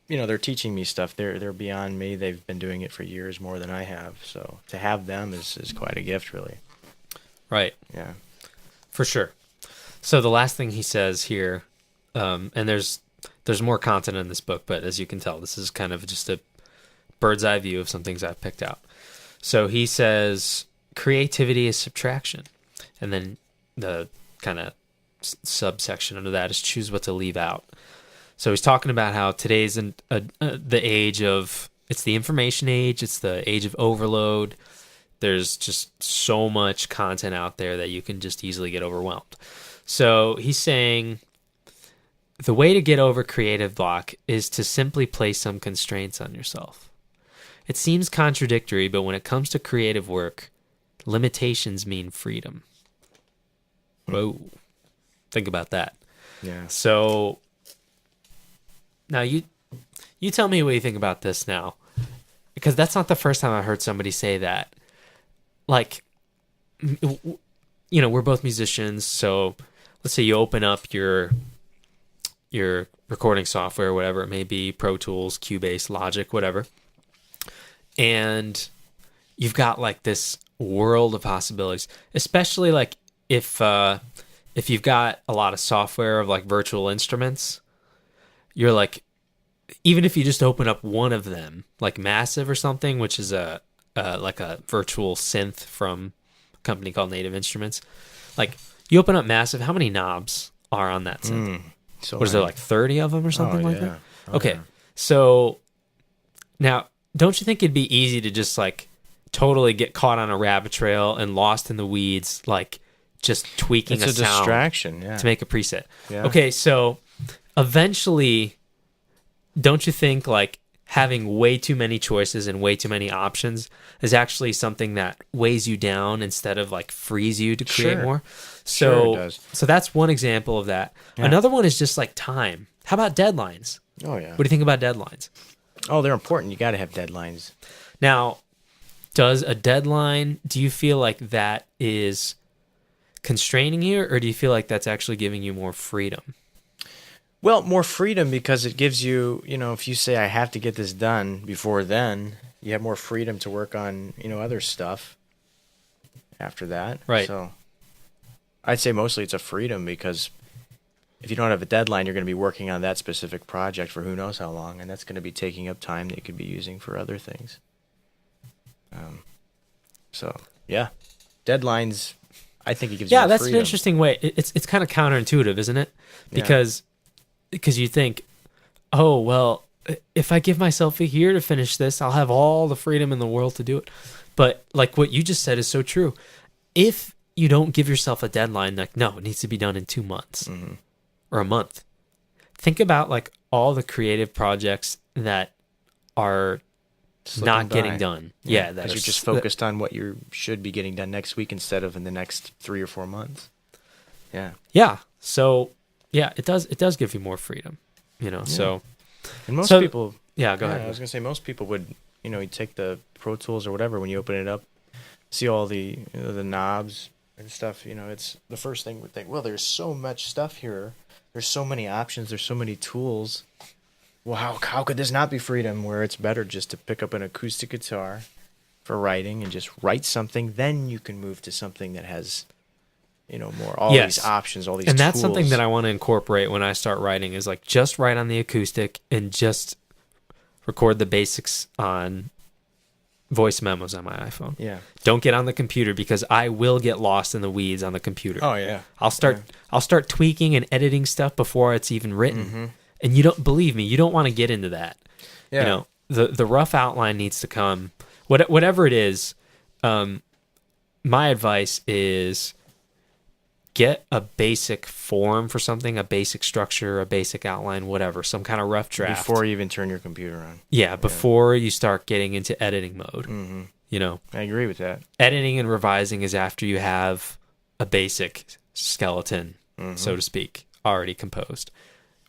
[SPEAKER 2] they're teaching me stuff. They're beyond me. They've been doing it for years more than I have. So to have them is quite a gift, really.
[SPEAKER 1] Right.
[SPEAKER 2] Yeah.
[SPEAKER 1] For sure. So the last thing he says here, and there's more content in this book, but as you can tell, this is kind of just a bird's eye view of some things I've picked out. So he says creativity is subtraction, and then the kind of subsection under that is choose what to leave out. So he's talking about how today's the age of, it's the information age, it's the age of overload. There's just so much content out there that you can just easily get overwhelmed. So he's saying the way to get over creative block is to simply place some constraints on yourself. It seems contradictory, but when it comes to creative work, limitations mean freedom. Whoa. Think about that.
[SPEAKER 2] Yeah.
[SPEAKER 1] So now you tell me what you think about this now, because that's not the first time I heard somebody say that. Like, we're both musicians, so let's say you open up your recording software, whatever it may be, Pro Tools, Cubase, Logic, whatever. and you've got like this world of possibilities, especially like if you've got a lot of software of like virtual instruments, you're like, even if you just open up one of them, like Massive or something, which is like a virtual synth from a company called Native Instruments, like you open up Massive, how many knobs are on that synth?
[SPEAKER 2] So
[SPEAKER 1] What is there, like 30 of them or something like
[SPEAKER 2] yeah.
[SPEAKER 1] that?
[SPEAKER 2] Oh,
[SPEAKER 1] Okay,
[SPEAKER 2] yeah.
[SPEAKER 1] so now don't you think it'd be easy to just like totally get caught on a rabbit trail and lost in the weeds, like just tweaking
[SPEAKER 2] It's
[SPEAKER 1] a
[SPEAKER 2] a
[SPEAKER 1] sound
[SPEAKER 2] distraction, yeah.
[SPEAKER 1] to make a preset?
[SPEAKER 2] Yeah.
[SPEAKER 1] Okay, so eventually, don't you think like having way too many choices and way too many options is actually something that weighs you down instead of like frees you to create
[SPEAKER 2] Sure.
[SPEAKER 1] more?
[SPEAKER 2] Sure,
[SPEAKER 1] So,
[SPEAKER 2] it does.
[SPEAKER 1] so that's one example of that.
[SPEAKER 2] Yeah.
[SPEAKER 1] Another one is just like time. How about deadlines?
[SPEAKER 2] Oh, yeah.
[SPEAKER 1] What do you think about deadlines?
[SPEAKER 2] Oh, they're important. You got to have deadlines.
[SPEAKER 1] Now, does a deadline, do you feel like that is constraining you, or do you feel like that's actually giving you more freedom?
[SPEAKER 2] Well, more freedom because it gives you, if you say I have to get this done before then, you have more freedom to work on, other stuff after that.
[SPEAKER 1] Right.
[SPEAKER 2] So I'd say mostly it's a freedom because if you don't have a deadline, you're going to be working on that specific project for who knows how long, and that's going to be taking up time that you could be using for other things. So, yeah, deadlines, I think it gives you
[SPEAKER 1] Yeah,
[SPEAKER 2] more
[SPEAKER 1] that's
[SPEAKER 2] freedom.
[SPEAKER 1] an interesting way. It's kind of counterintuitive, isn't it?
[SPEAKER 2] Yeah.
[SPEAKER 1] Because you think, oh, well, if I give myself a year to finish this, I'll have all the freedom in the world to do it. But like what you just said is so true. If you don't give yourself a deadline, like, no, it needs to be done in 2 months or a month. Think about like all the creative projects that are
[SPEAKER 2] Slipping
[SPEAKER 1] not getting
[SPEAKER 2] by.
[SPEAKER 1] done.
[SPEAKER 2] Yeah,
[SPEAKER 1] that
[SPEAKER 2] because
[SPEAKER 1] are
[SPEAKER 2] you're just focused on what you should be getting done next week instead of in the next 3 or 4 months. Yeah.
[SPEAKER 1] Yeah. So yeah, it does give you more freedom, so
[SPEAKER 2] And most
[SPEAKER 1] So-
[SPEAKER 2] people,
[SPEAKER 1] yeah, go
[SPEAKER 2] I
[SPEAKER 1] ahead.
[SPEAKER 2] was going to say most people would, you take the Pro Tools or whatever, when you open it up, see all the the knobs and stuff, it's the first thing would think, well, there's so much stuff here. There's so many options. There's so many tools. Well, how could this not be freedom, where it's better just to pick up an acoustic guitar for writing and just write something, then you can move to something that has, more, all
[SPEAKER 1] Yes.
[SPEAKER 2] these options, all these
[SPEAKER 1] And
[SPEAKER 2] tools.
[SPEAKER 1] that's something that I want to incorporate when I start writing, is like just write on the acoustic and just record the basics on voice memos on my iPhone.
[SPEAKER 2] Yeah.
[SPEAKER 1] Don't get on the computer, because I will get lost in the weeds on the computer.
[SPEAKER 2] Oh, yeah.
[SPEAKER 1] I'll start tweaking and editing stuff before it's even written.
[SPEAKER 2] Mm-hmm.
[SPEAKER 1] And you don't believe me, you don't want to get into that.
[SPEAKER 2] Yeah.
[SPEAKER 1] The rough outline needs to come. Whatever it is, my advice is get a basic form for something, a basic structure, a basic outline, whatever, some kind of rough draft.
[SPEAKER 2] Before you even turn your computer on.
[SPEAKER 1] Yeah, before you start getting into editing mode.
[SPEAKER 2] Mm-hmm. I agree with that.
[SPEAKER 1] Editing and revising is after you have a basic skeleton, so to speak, already composed.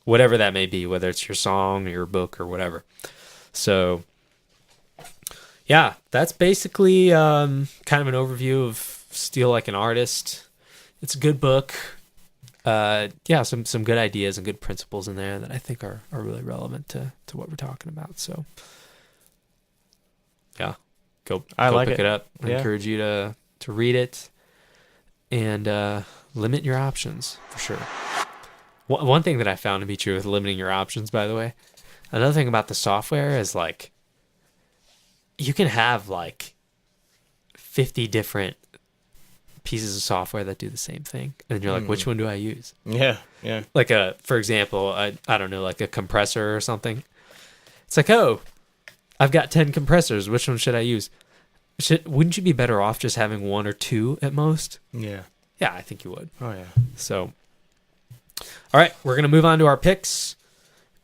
[SPEAKER 1] Whatever that may be, whether it's your song or your book or whatever. So, yeah, that's basically kind of an overview of Steal Like an Artist. It's a good book. Some good ideas and good principles in there that I think are really relevant to what we're talking about. So, yeah, go pick it up. I encourage you to read it and limit your options for sure. One thing that I found to be true with limiting your options, by the way, another thing about the software is like you can have like 50 different pieces of software that do the same thing, and you're like, which one do I use?
[SPEAKER 2] Yeah.
[SPEAKER 1] Like for example, I don't know, like a compressor or something. It's like, oh, I've got 10 compressors. Which one should I use? Wouldn't you be better off just having 1 or 2 at most?
[SPEAKER 2] Yeah.
[SPEAKER 1] Yeah, I think you would.
[SPEAKER 2] Oh, yeah.
[SPEAKER 1] So, all right, we're going to move on to our picks.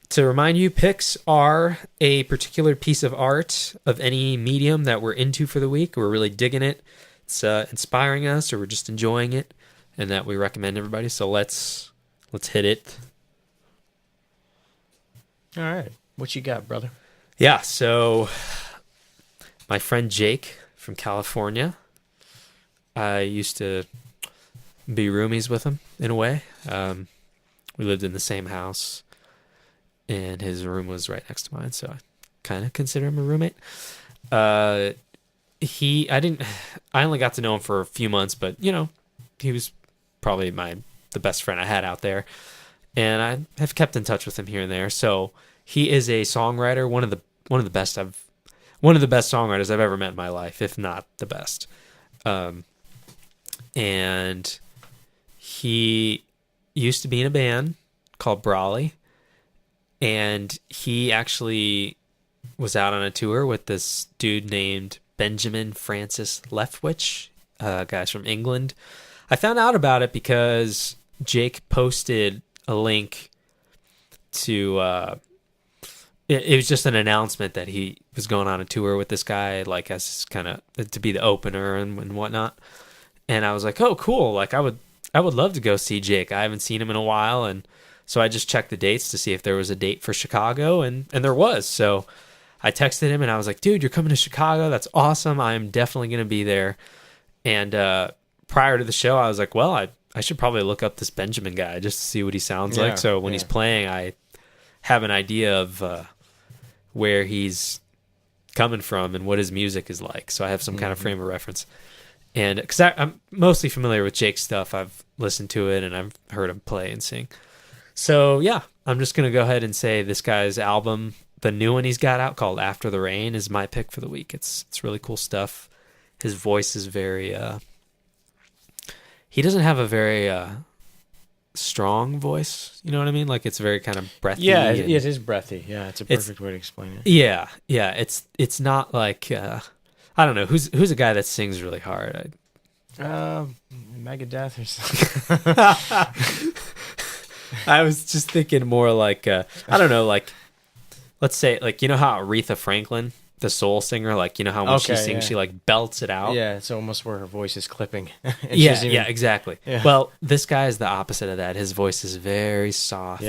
[SPEAKER 1] To remind you, picks are a particular piece of art of any medium that we're into for the week. We're really digging it. It's inspiring us, or we're just enjoying it, and that we recommend everybody. So let's hit it.
[SPEAKER 2] All right. What you got, brother?
[SPEAKER 1] Yeah, so my friend Jake from California, I used to be roomies with him in a way. We lived in the same house, and his room was right next to mine, so I kind of consider him a roommate. I only got to know him for a few months, but he was probably the best friend I had out there, and I have kept in touch with him here and there. So he is a songwriter, one of the best songwriters I've ever met in my life, if not the best. And he used to be in a band called Brawley, and he actually was out on a tour with this dude named Benjamin Francis Leftwich, guys from England. I found out about it because Jake posted a link to it was just an announcement that he was going on a tour with this guy, like as kind of to be the opener and whatnot. And I was like, oh, cool. Like I would love to go see Jake. I haven't seen him in a while. And so I just checked the dates to see if there was a date for Chicago, and there was. So I texted him and I was like, dude, you're coming to Chicago. That's awesome. I'm definitely going to be there. And prior to the show, I was like, well, I should probably look up this Benjamin guy just to see what he sounds like. So when he's playing, I have an idea of where he's coming from and what his music is like. So I have some kind of frame of reference. And because I'm mostly familiar with Jake's stuff, I've listened to it and I've heard him play and sing. So yeah, I'm just going to go ahead and say this guy's album, the new one he's got out called After the Rain, is my pick for the week. It's really cool stuff. His voice is very, he doesn't have a very strong voice. You know what I mean? Like it's very kind of breathy.
[SPEAKER 2] Yeah, it is breathy. Yeah, it's a perfect way to explain it.
[SPEAKER 1] Yeah. It's not like, I don't know, who's a guy that sings really hard?
[SPEAKER 2] Megadeth or something.
[SPEAKER 1] I was just thinking more like, I don't know, like, let's say, like, you know how Aretha Franklin, the soul singer, like, you know how when she sings, she like belts it out?
[SPEAKER 2] Yeah, it's almost where her voice is clipping.
[SPEAKER 1] Yeah, exactly. Yeah. Well, this guy is the opposite of that. His voice is very soft,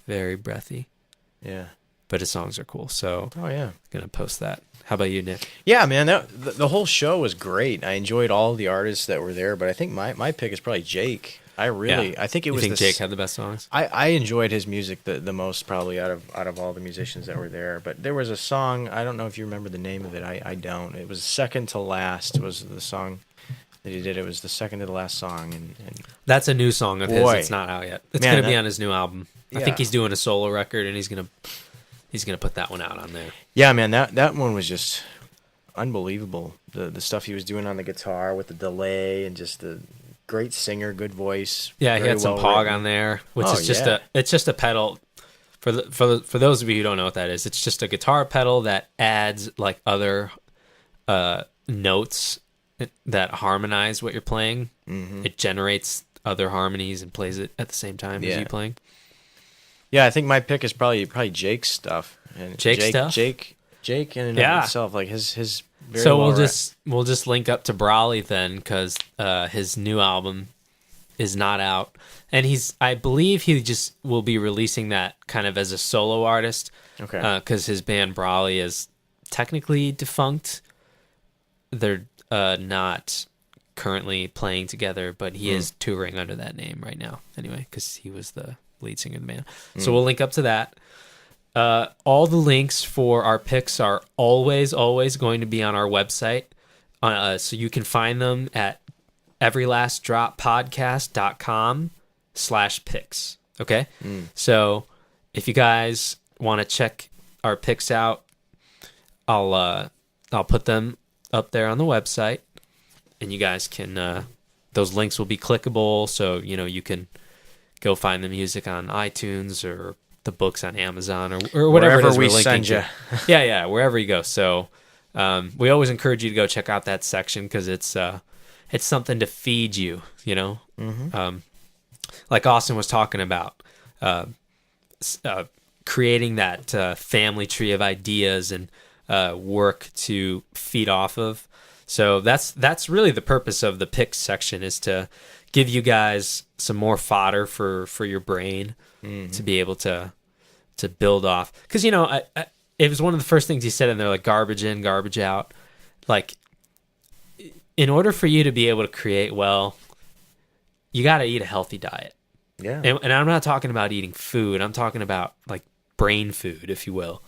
[SPEAKER 1] very breathy.
[SPEAKER 2] Yeah.
[SPEAKER 1] But his songs are cool, so
[SPEAKER 2] I'm
[SPEAKER 1] going to post that. How about you, Nick?
[SPEAKER 2] Yeah, man, the whole show was great. I enjoyed all the artists that were there, but I think my pick is probably Jake. I think it was.
[SPEAKER 1] You think Jake had the best songs?
[SPEAKER 2] I enjoyed his music the most probably out of all the musicians that were there. But there was a song, I don't know if you remember the name of it. I don't. It was Second to Last was the song that he did. It was the second to the last song, and
[SPEAKER 1] that's a new song of his. It's not out yet. It's going to be on his new album.
[SPEAKER 2] Yeah.
[SPEAKER 1] I think he's doing a solo record, and he's gonna put that one out on there.
[SPEAKER 2] Yeah, man, that one was just unbelievable. The stuff he was doing on the guitar with the delay and just the great singer, good voice.
[SPEAKER 1] Yeah, he had some Pog on there, which is just it's just a pedal. For those of you who don't know what that is, it's just a guitar pedal that adds like other notes that harmonize what you're playing. Mm-hmm. It generates other harmonies and plays it at the same time as you playing.
[SPEAKER 2] Yeah, I think my pick is probably Jake's stuff. And Jake in and of itself, like his. Very
[SPEAKER 1] so we'll just link up to Brawley then, because his new album is not out, and I believe he just will be releasing that kind of as a solo artist.
[SPEAKER 2] Okay.
[SPEAKER 1] Because his band Brawley is technically defunct. They're not currently playing together, but he is touring under that name right now. Anyway, because he was the lead singer of the band. So we'll link up to that. All the links for our picks are always going to be on our website. So you can find them at everylastdroppodcast.com/picks. Okay? So if you guys want to check our picks out, I'll put them up there on the website, and you guys can, those links will be clickable, so, you can go find the music on iTunes or the books on Amazon or whatever
[SPEAKER 2] wherever
[SPEAKER 1] it is
[SPEAKER 2] we send you.
[SPEAKER 1] Yeah, wherever you go. So we always encourage you to go check out that section because it's something to feed you. Like Austin was talking about, creating that family tree of ideas and work to feed off of. So that's really the purpose of the picks section, is to give you guys some more fodder for your brain to be able to build off. Because, it was one of the first things he said in there, like garbage in, garbage out. Like, in order for you to be able to create well, you got to eat a healthy diet.
[SPEAKER 2] Yeah.
[SPEAKER 1] And I'm not talking about eating food. I'm talking about, like, brain food, if you will.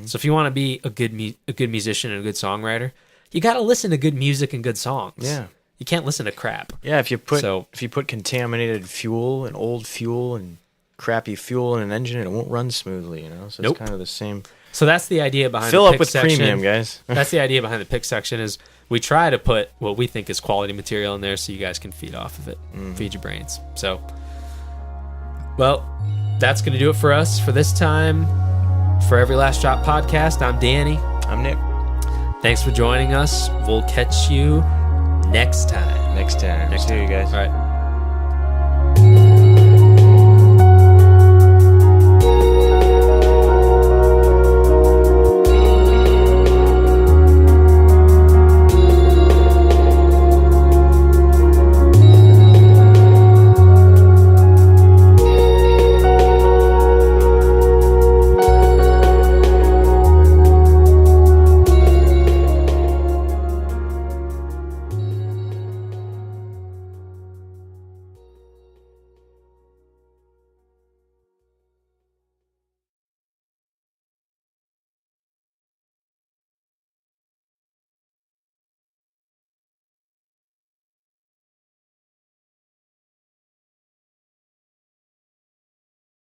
[SPEAKER 1] So if you want to be a good musician and a good songwriter, you got to listen to good music and good songs.
[SPEAKER 2] Yeah.
[SPEAKER 1] You can't listen to crap.
[SPEAKER 2] Yeah, if you put contaminated fuel and old fuel and crappy fuel in an engine, it won't run smoothly, you know? So it's kind of the same.
[SPEAKER 1] So that's the idea behind
[SPEAKER 2] Fill
[SPEAKER 1] the
[SPEAKER 2] up
[SPEAKER 1] pick
[SPEAKER 2] with
[SPEAKER 1] section.
[SPEAKER 2] premium, guys.
[SPEAKER 1] That's the idea behind the pick section is we try to put what we think is quality material in there so you guys can feed off of it, feed your brains. So, well, that's going to do it for us for this time. For Every Last Drop podcast, I'm Danny.
[SPEAKER 2] I'm Nick.
[SPEAKER 1] Thanks for joining us. We'll catch you next time.
[SPEAKER 2] Next time. See you guys.
[SPEAKER 1] All right.